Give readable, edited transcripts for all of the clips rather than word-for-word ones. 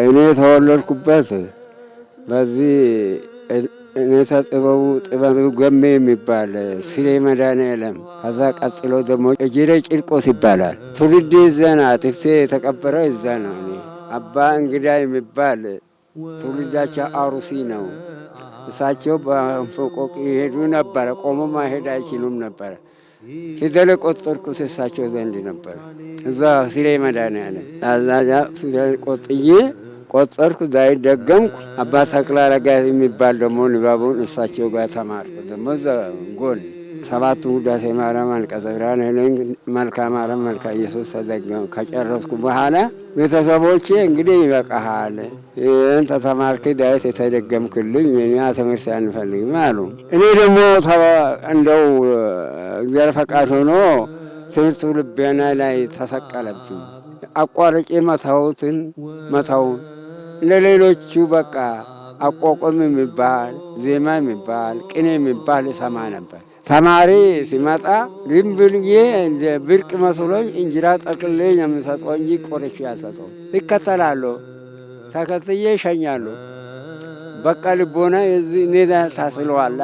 እኔ ተወለድኩበት በዚህ እኔታ ጥበቡ ገሜ የሚባል ስሬ መድኃኔዓለም ከዛ ቀጥሎ ደግሞ እጅሬ ጭርቆስ ይባላል። ትውልዴ እዛ ናት። እፍቴ የተቀበረው እዛ ነው። እኔ አባ እንግዳ የሚባል ትውልዳቸው አሩሲ ነው። እሳቸው በፎቆቅ ይሄዱ ነበረ። ቆሞ ማሄድ አይችሉም ነበረ። ፊደል ቆጠርኩት እሳቸው ዘንድ ነበር። እዛ ስሬ መድኃኔዓለም አዛዛ ፊደል ቆጠርኩ ዳይ ደገምኩ። አባ ተክለ አረጋይ የሚባል ደግሞ ንባቡን እሳቸው ጋር ተማርኩ። ደግሞ እዛ ጎን ሰባቱ ውዳሴ ማርያም፣ አንቀጸ ብርሃን፣ መልካ ማርያም፣ መልካ ኢየሱስ ተደገምኩ። ከጨረስኩ በኋላ ቤተሰቦቼ እንግዲህ ይበቃሃል፣ ይህን ተተማርክ ዳዊት የተደገምክልኝ እኛ ትምህርት አንፈልግም አሉ። እኔ ደግሞ እንደው እግዚአብሔር ፈቃድ ሆኖ ትምህርቱ ልቤና ላይ ተሰቀለብኝ። አቋርጬ መተውን ለሌሎቹ በቃ አቋቋም የሚባል ዜማ የሚባል ቅኔ የሚባል እሰማ ነበር። ተማሪ ሲመጣ ግን ብልዬ እንደ ብርቅ መስሎኝ እንጀራ ጠቅልሌ የምሰጠው እንጂ ቆርሼ አልሰጠውም። ይከተላለሁ፣ ተከትዬ እሸኛለሁ። በቃ ልቦና እኔ ታስለዋል።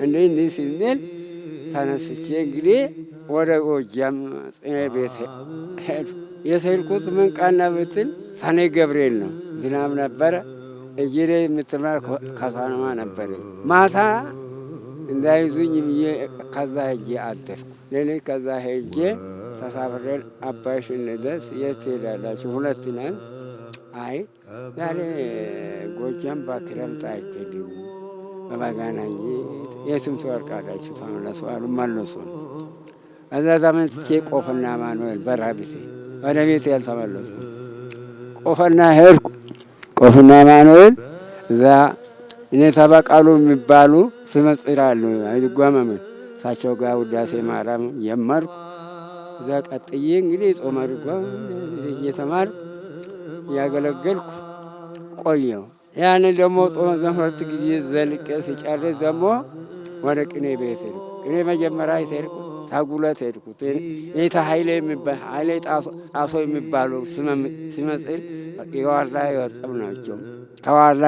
እንዲህ ሲል ተነስቼ እንግዲህ ወደ ጎጃም ቤት ሄዱ። የሰልኩት ምን ቀን ብትል ሰኔ ገብርኤል ነው። ዝናብ ነበረ። እጅሬ የምትባል ከተማ ነበረች። ማታ እንዳይዙኝ ብዬ ከዛ ሄጄ አደርኩ። ሌሊት ከዛ ሄጄ ተሳፍሬን አባይሽ እንደስ የት ትሄዳላችሁ? ሁለት ነን። አይ ዛሬ ጎጃም በክረምት አይኬድም በበጋና እንጂ የትም ትወርቃላችሁ ተመለሱ አሉ። መለሱ። እዛ ተመልሼ ቆፍና ማኑኤል በራቢቴ ወደ ቤት ያልተመለሱ ቆፍና ሄድኩ። ቆፍና ማኑኤል እዛ እኔ ተበቃሉ የሚባሉ ስመጽራሉ አይጓመም እሳቸው ጋር ውዳሴ ማርያም የመርኩ። እዛ ቀጥዬ እንግዲህ ጾመ ድጓ እየተማርኩ እያገለገልኩ ቆየሁ። ያን ደግሞ ጾመ ዘመርት ጊዜ ዘልቄ ሲጨርስ ደግሞ ወደ ቅኔ ቤት ሄድኩ። ቅኔ መጀመሪያ ሄድኩ ታጉለት ሄድኩት። ኔታ ኃይሌ የሚባል ኃይሌ ጣሶ የሚባሉ ሲመጽል የዋራ የወጣም ናቸው። ከዋራ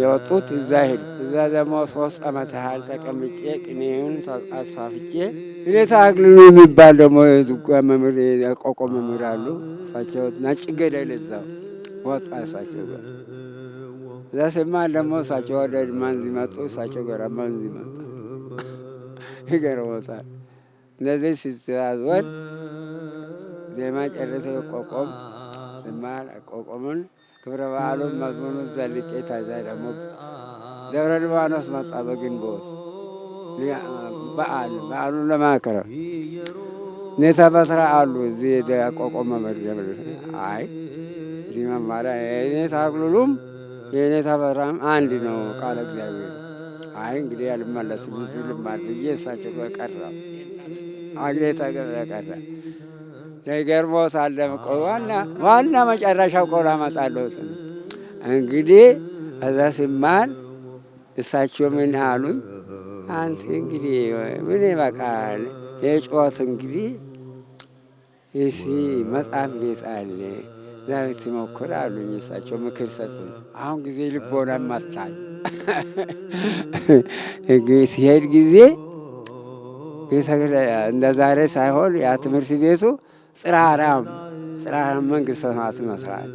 የወጡት እዛ ሄዱ። እዛ ደግሞ 3 ዓመት ያህል ተቀምጬ ቅኔውን አስፋፍቼ ኔታ አግልሉ የሚባል ደግሞ የድጓ መምህር የቆቆ መምህር አሉ። እሳቸው ነጭ ገደል እዛው ወጣ እሳቸው ጋር እዛ ስማል ደግሞ እሳቸው ወደ መንዝ መጡ። እሳቸው ጋር መንዝ መጣ። ይገርሞታል። እንደዚህ ሲተዛዘን ዜማ ጨርሰው ቆቆም ስማል ቆቆምን ክብረ በዓሉን መዝሙኑን ዘልቄ ታዛ ደግሞ ደብረ ሊባኖስ መጣ። በግንቦት በዓሉን ለማክበር ኔታ በስራ አሉ። እዚህ ቆቆም መመደብ አይ እዚህ መማሪያ የኔታ አግሉሉም የኔታ በስራም አንድ ነው ቃለ እግዚአብሔር። አይ እንግዲህ አልመለስም እዚህ ልማር ብዬ እሳቸው ቀረ አግሌታ ቀረ። ይገርሞታል። ዋና መጨረሻው ቆላ መጻለሁ እንግዲህ እዛ ሲማል እሳቸው ምን አሉኝ? አንተ እንግዲህ ምን በቃል የጨዋት እንግዲህ እሺ መጽሐፍ ቤት አለ ዛሬ ትሞክር አሉኝ። እሳቸው ምክር ሰጡኝ። አሁን ጊዜ ልቦና ማስታል ሲሄድ ጊዜ እንደ ዛሬ ሳይሆን ያ ትምህርት ቤቱ ጽራራም መንግስተ ሰማያት መስራት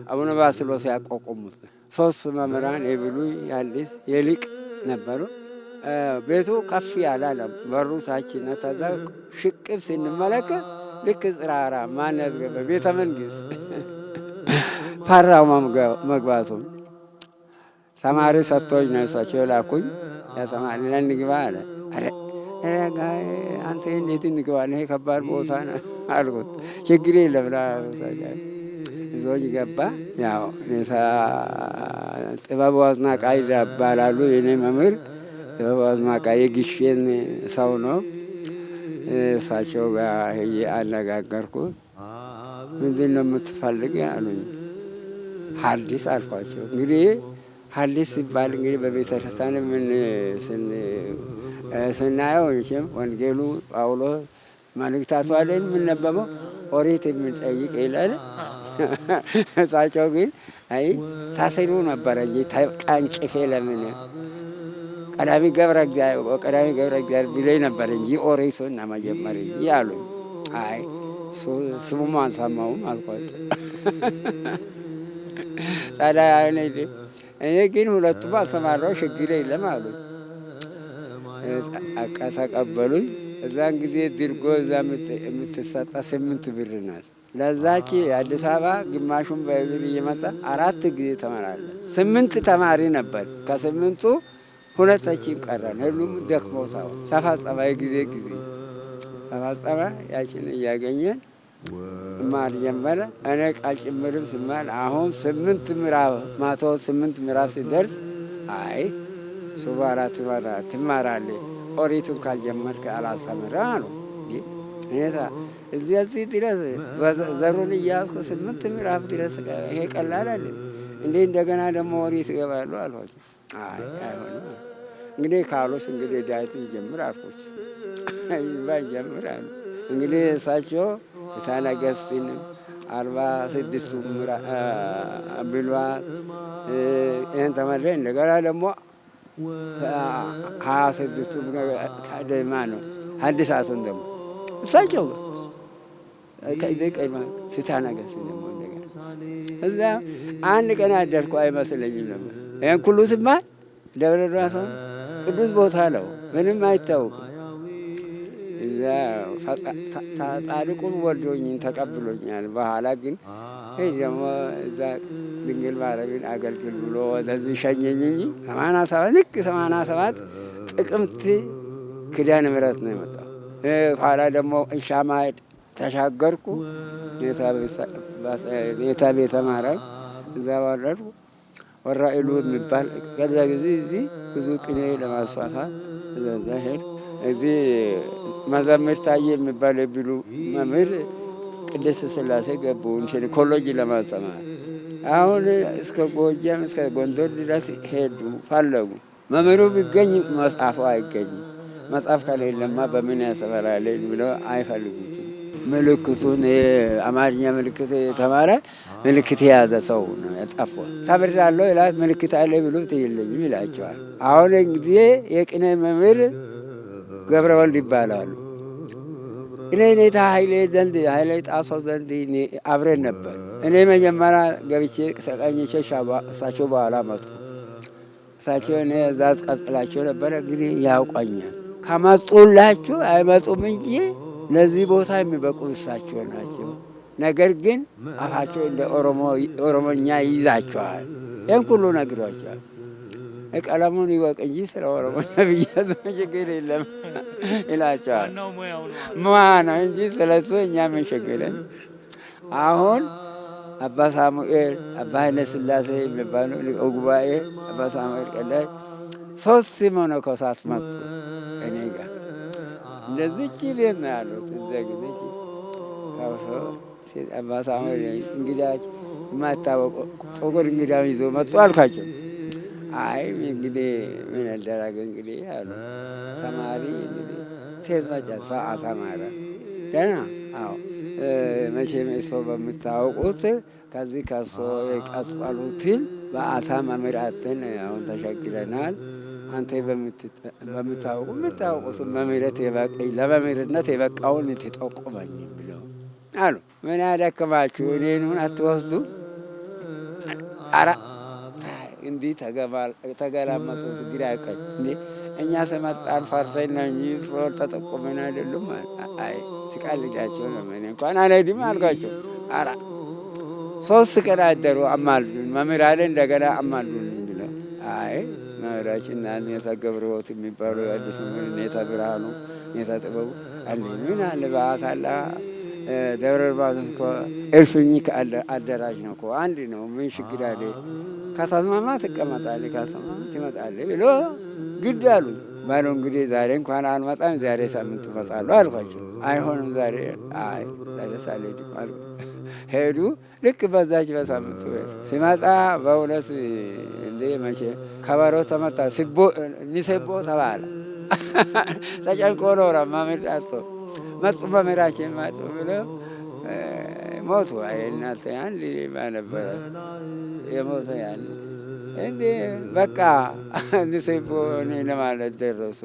አቡነ ባስልዮስ ያቋቋሙት 3 መምህራን የብሉይ የሐዲስ የሊቅ ነበሩ። ቤቱ ከፍ ያለ ነው። በሩ ታች ነው። ተዛ ሽቅብ ስንመለከት ልክ ጽራራ ማን ያስገባ ቤተ መንግስት ፈራው መግባቱ። ተማሪ ሰጥቶኝ ነው እሳቸው ላኩኝ። ያ ተማሪ ለንግባ አለ። አረ አንተ እንዴት እንግባለን? ይሄ ከባድ ቦታ ነው አልኩት። ችግር የለም ይዞኝ ገባ። ያው ጥበቡ አዝናቃይ ይባላሉ የኔ መምህር። ጥበብ አዝማቃ የግሼን ሰው ነው። እሳቸው ጋር ሄጄ አነጋገርኩት። ምንድን ነው የምትፈልግ አሉኝ። ሐዲስ አልኳቸው። እንግዲህ ሐዲስ ሲባል እንግዲህ በቤተክርስቲያን ስናየው መቼም ወንጌሉ ጳውሎስ መልእክታቱ አይደል የምንነበበው ኦሪት የምንጠይቅ ይላል። እሳቸው ግን አይ ታስሩ ነበረ እንጂ ቀንጭፌ ለምን ቀዳሚ ገብረ እግዚአብሔር ቢለኝ ነበር እንጂ ኦሪቱን መጀመር እንጂ አሉኝ። አይ ስሙም አንሰማውም አልኳቸው። ታዲያ እኔ ግን ሁለቱም አስተማራው ችግር የለም አሉኝ። ተቀበሉኝ። እዛን ጊዜ ድርጎ እዛ የምትሰጠ 8 ብር ናት። ለዛች አዲስ አበባ ግማሹን በእግር እየመጣ 4 ጊዜ ተመራለ። 8 ተማሪ ነበር። ከ8ቱ 2 ቀረን። ሁሉም ደክሞታው ተፈጸመ። ጊዜ ተፈጸመ። ያችን እያገኘን ማር ጀመረ። እኔ ቃል ጭምርም ስማል አሁን 8 ምዕራፍ ሲደርስ አይ ሱባራ ትማራለህ ኦሪቱን ካልጀመርክ አላስተምርም አሉ። እኔታ እዚህ ድረስ ዘሩን እያያዝኩ 8 ምዕራፍ ድረስ ይሄ ቀላል አለ እንዴ? እንደገና ደግሞ ኦሪት እገባለሁ አልኳቸው። አይ አይሆንም እንግዲህ ካሉስ እንግዲህ ዳዊት ይጀምር አልኩት። ጀምር አሉ። እንግዲህ እሳቸው የታነገስትን 46ቱ ብሉያት ይህን ተመለ እንደገና ደግሞ 26ቱ ደማ ነው ሐዲሳቱን ደግሞ እሳቸው ከዚህ ቀድማ ስታነገስ ደግሞ እንደገና እዛ አንድ ቀን አደርኩ አይመስለኝም ነበር። ይህን ሁሉ ስማል ደብረ ዳሞ ቅዱስ ቦታ ነው፣ ምንም አይታወቅም። እዛ ጻድቁን ወልዶኝን ተቀብሎኛል። በኋላ ግን ይህ ደግሞ እዛ ድንግል ማርያምን አገልግል ብሎ ወደዚህ ሸኘኝ እንጂ 87 ጥቅምት ኪዳነ ምሕረት ነው የመጣው። ኋላ ደግሞ እሻማ ተሻገርኩ ቤተ ማርያም እዛ ባረርኩ ወራኢሉ የሚባል ከዛ ጊዜ እዚህ ብዙ ቅኔ ለማስፋፋት እዛ ሄድ እዚህ መዘምር ታዬ የሚባል የቢሉ መምህር ቅድስት ሥላሴ ገቡ እንትን ኮሌጅ ለማስተማር። አሁን እስከ ጎጃም እስከ ጎንደር ድረስ ሄዱ ፈለጉ። መምህሩ ቢገኝ መጽሐፉ አይገኝም። መጽሐፍ ከሌለማ በምን ያስተምራል ብለው አይፈልጉትም። ምልክቱን የአማርኛ ምልክት የተማረ ምልክት የያዘ ሰው ነው ያጠፋው። ተምሬያለሁ ይላል፣ ምልክት አለ ብሎት የለኝም ይላቸዋል። አሁን ጊዜ የቅኔ መምህር ገብረ ወልድ ይባላሉ። እኔ ኔታ ኃይሌ ጣሶ ዘንድ አብረን ነበር። እኔ መጀመሪያ ገብቼ ተቀኝቼ እሳቸው በኋላ መጡ። እሳቸው እኔ እዛ ቀጽላቸው ነበረ። እንግዲህ ያውቀኛል። ከመጡላችሁ አይመጡም እንጂ ለዚህ ቦታ የሚበቁ እሳቸው ናቸው። ነገር ግን አፋቸው እንደ ኦሮሞኛ ይይዛቸዋል። ይህን ሁሉ ነግሯቸዋል። ቀለሙን ይወቅ እንጂ ስለ ኦሮሞኛ ብያዝ ችግር የለም ይላቸዋል። ሙያ ነው እንጂ ስለሱ እኛ ምን ቸገረን። አሁን አባ ሳሙኤል አባ ኃይለ ሥላሴ የሚባሉ ሊቀ ጉባኤ አባ ሳሙኤል ቀላይ 3 መነኮሳት መጡ እኔ ጋር። እንደዚች ቤት ነው ያሉት። እዛ ጊዜ አባ ሳሙኤል እንግዳች የማይታወቁ ጥቁር እንግዳ ይዞ መጡ አልኳቸው። አይ እንግዲህ ምን አደረገ እንግዲህ አሉ። ተማሪ እንግዲህ ቴት መጫት ተማረ ደህና። አዎ መቼም ሰው በምታወቁት ከዚህ ከሶ የቀጠሉትን በአታ መምህራትን አሁን ተሸግረናል። አንተ በምታወቁት መምህረት ለመምህርነት የበቃውን ትጠቁመኝ ብለው አሉ። ምን ያደክማችሁ እኔኑን አትወስዱ? አራ እንዲህ ተገላመጡት። ግራ ያቀኝ እንዴ እኛ ስመጣን ፈርሰን ነው እንጂ ፍሮን ተጠቁመን አይደሉም። አይ ሲቃልዳቸው ነው። ምን እንኳን አልሄድም አልኳቸው። አራ 3 ቀን አደሩ። አማልዱን መምህር አለ እንደገና አማልዱን ብለው አይ መምህራችን ኔታ ገብረሕይወት የሚባሉ አዲስ መምህር ኔታ ብርሃኑ ኔታ ጥበቡ አለ ምን አለ በአታላ ደብረ ባቱ እኮ እልፍኝ አደራጅ ነው እኮ አንድ ነው። ምን ችግር አለ? ከተስማማ ትቀመጣለህ፣ ካልተስማማ ትመጣለህ ብሎ ግድ አሉኝ። ባሉ እንግዲህ ዛሬ እንኳን አልመጣም፣ ዛሬ ሳምንት እመጣለሁ አልኳቸው። አይሆንም ዛሬ ዛሬ ሳልሄድም አልኩ። ሄዱ። ልክ በዛች በሳምንቱ ሲመጣ በእውነት እንዴ መቼ ከበሮ ተመታ፣ ኒሴቦ ተባለ። ተጨንቆ ኖረ መምህር አጥቶ መጡ፣ መምህራችን መጡ ብለው ሞቱ። አይ እናንተ ያን ሊማ ነበረ የሞተ ያን እንዴ በቃ ኒሴቦ እኔ ለማለት ደረሱ።